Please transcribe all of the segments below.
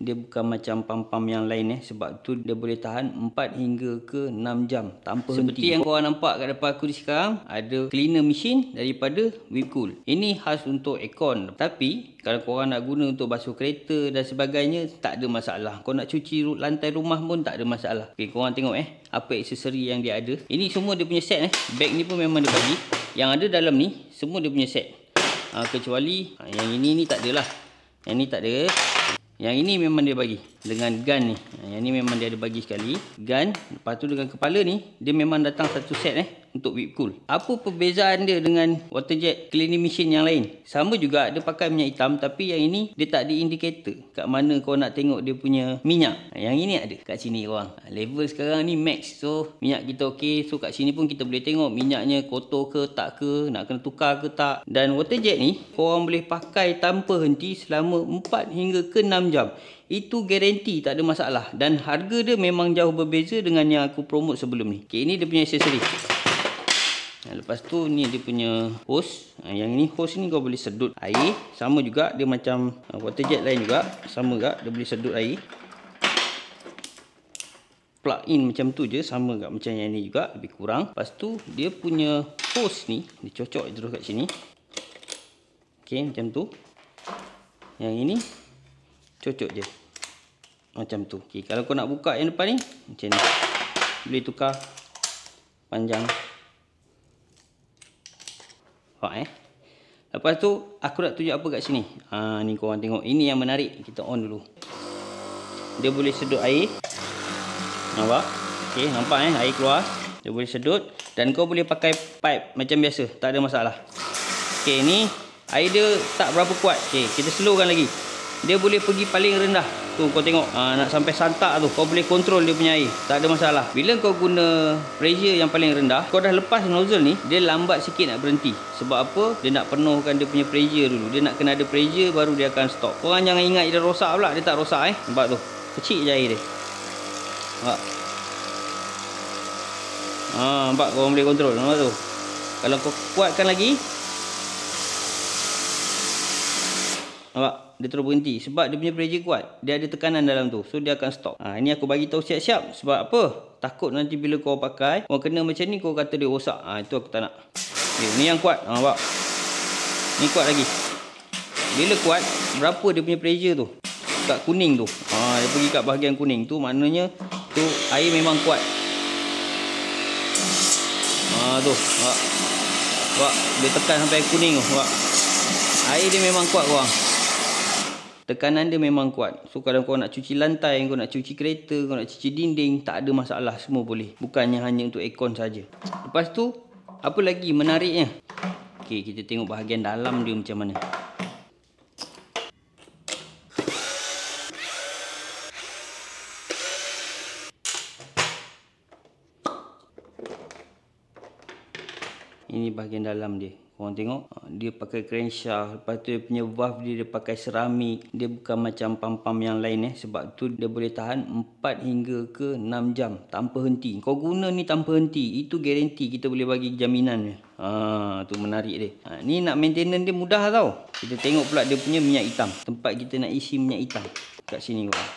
dia bukan macam pam-pam yang lain sebab tu dia boleh tahan 4 hingga ke 6 jam tanpa henti. Seperti yang korang nampak kat depan aku ni sekarang, ada cleaner machine daripada Whirlpool. Ini khas untuk aircon, tapi kalau korang nak guna untuk basuh kereta dan sebagainya, tak ada masalah. Kau nak cuci lantai rumah pun tak ada masalah. Okay, korang tengok apa aksesori yang dia ada. Ini semua dia punya set bag ni pun memang dia bagi. Yang ada dalam ni semua dia punya set. Kecuali yang ini tak ada lah. Yang ni tak ada. Yang ini memang dia bagi dengan gun ni. Yang ni memang dia ada bagi sekali gun. Lepas tu dengan kepala ni dia memang datang satu set untuk Whirlpool. Apa perbezaan dia dengan waterjet cleaning machine yang lain? Sama juga dia pakai minyak hitam, tapi yang ini dia tak ada indikator kat mana kau nak tengok dia punya minyak. Yang ini ada kat sini korang. Level sekarang ni max. So minyak kita okey. So kat sini pun kita boleh tengok minyaknya kotor ke tak ke, nak kena tukar ke tak. Dan waterjet ni korang boleh pakai tanpa henti selama 4 hingga ke 6 jam. Itu garanti, tak ada masalah. Dan harga dia memang jauh berbeza dengan yang aku promote sebelum ni. Okay, ini dia punya aksesori. Lepas tu ni dia punya hose. Yang ini hose ni kau boleh sedut air. Sama juga dia macam waterjet lain juga. Sama juga dia boleh sedut air. Plug in macam tu je. Sama juga macam yang ni juga, lebih kurang. Lepas tu dia punya hose ni dia cocok terus kat sini. Okay, macam tu. Yang ini cocok je macam tu. Okay, kalau kau nak buka yang depan ni macam ni, boleh tukar panjang. Lepas tu aku nak tunjuk apa kat sini. Ni korang tengok. Ini yang menarik. Kita on dulu. Dia boleh sedut air. Nampak? Okay, nampak air keluar. Dia boleh sedut. Dan kau boleh pakai pipe macam biasa. Tak ada masalah. Okay, ni air dia tak berapa kuat. Okay, kita slowkan lagi. Dia boleh pergi paling rendah. Tu kau tengok, nak sampai santak tu kau boleh kontrol dia punya air. Tak ada masalah. Bila kau guna pressure yang paling rendah, kau dah lepas nozzle ni, dia lambat sikit nak berhenti. Sebab apa? Dia nak penuhkan dia punya pressure dulu. Dia nak kena ada pressure baru dia akan stop. Korang jangan ingat dia rosak pula. Dia tak rosak Nampak tu? Kecil je air dia. Nampak? Nampak korang boleh kontrol. Nampak tu? Kalau kau kuatkan lagi, nampak? Dia terus berhenti sebab dia punya pressure kuat. Dia ada tekanan dalam tu. So dia akan stop. Ini aku bagi tahu siap-siap. Sebab apa? Takut nanti bila kau pakai, kau kena macam ni, kau kata dia rosak. Itu aku tak nak. Okay, ni yang kuat. Nampak? Ni kuat lagi. Bila kuat, berapa dia punya pressure tu? Kat kuning tu. Dia pergi kat bahagian kuning tu. Maknanya tu air memang kuat. Tu. Nampak? Dia tekan sampai kuning tu. Nampak? Air dia memang kuat korang. Tekanan dia memang kuat. So kalau kau nak cuci lantai, kau nak cuci kereta, kau nak cuci dinding, tak ada masalah, semua boleh. Bukannya hanya untuk aircon saja. Lepas tu, apa lagi menariknya? Okey, kita tengok bahagian dalam dia macam mana. Ini bahagian dalam dia. Korang tengok, dia pakai crankshaft. Lepas tu dia punya valve dia pakai seramik. Dia bukan macam pam-pam yang lain sebab tu dia boleh tahan 4 hingga ke 6 jam tanpa henti. Kau guna ni tanpa henti, itu garanti, kita boleh bagi jaminan. Tu menarik dia. Ni nak maintenance dia mudah tau. Kita tengok pula dia punya minyak hitam. Tempat kita nak isi minyak hitam. Kat sini korang.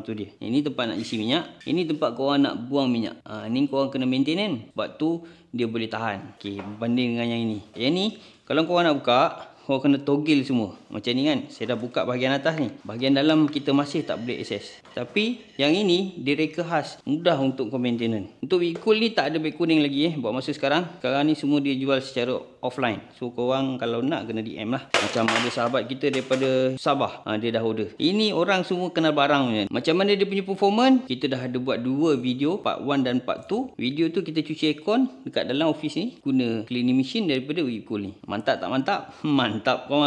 Tu dia. Ini tempat nak isi minyak. Ini tempat korang nak buang minyak. Ni korang kena maintenance. Sebab tu dia boleh tahan. Okey, berbanding dengan yang ini. Yang ni kalau korang nak buka, korang kena toggle semua. Macam ni kan. Saya dah buka bahagian atas ni. Bahagian dalam kita masih tak boleh akses. Tapi yang ini dia reka khas. Mudah untuk kau maintenance. Untuk Whirlpool ni tak ada beg kuning lagi buat masa sekarang. Sekarang ni semua dia jual secara offline. So korang kalau nak kena DM lah. Macam ada sahabat kita daripada Sabah, dia dah order. Ini orang semua kenal barang punya. Macam mana dia punya performance, kita dah ada buat 2 video, part 1 dan part 2. Video tu kita cuci aircon dekat dalam office ni guna cleaning machine daripada Whirlpool ni. Mantap tak mantap? Mantap kau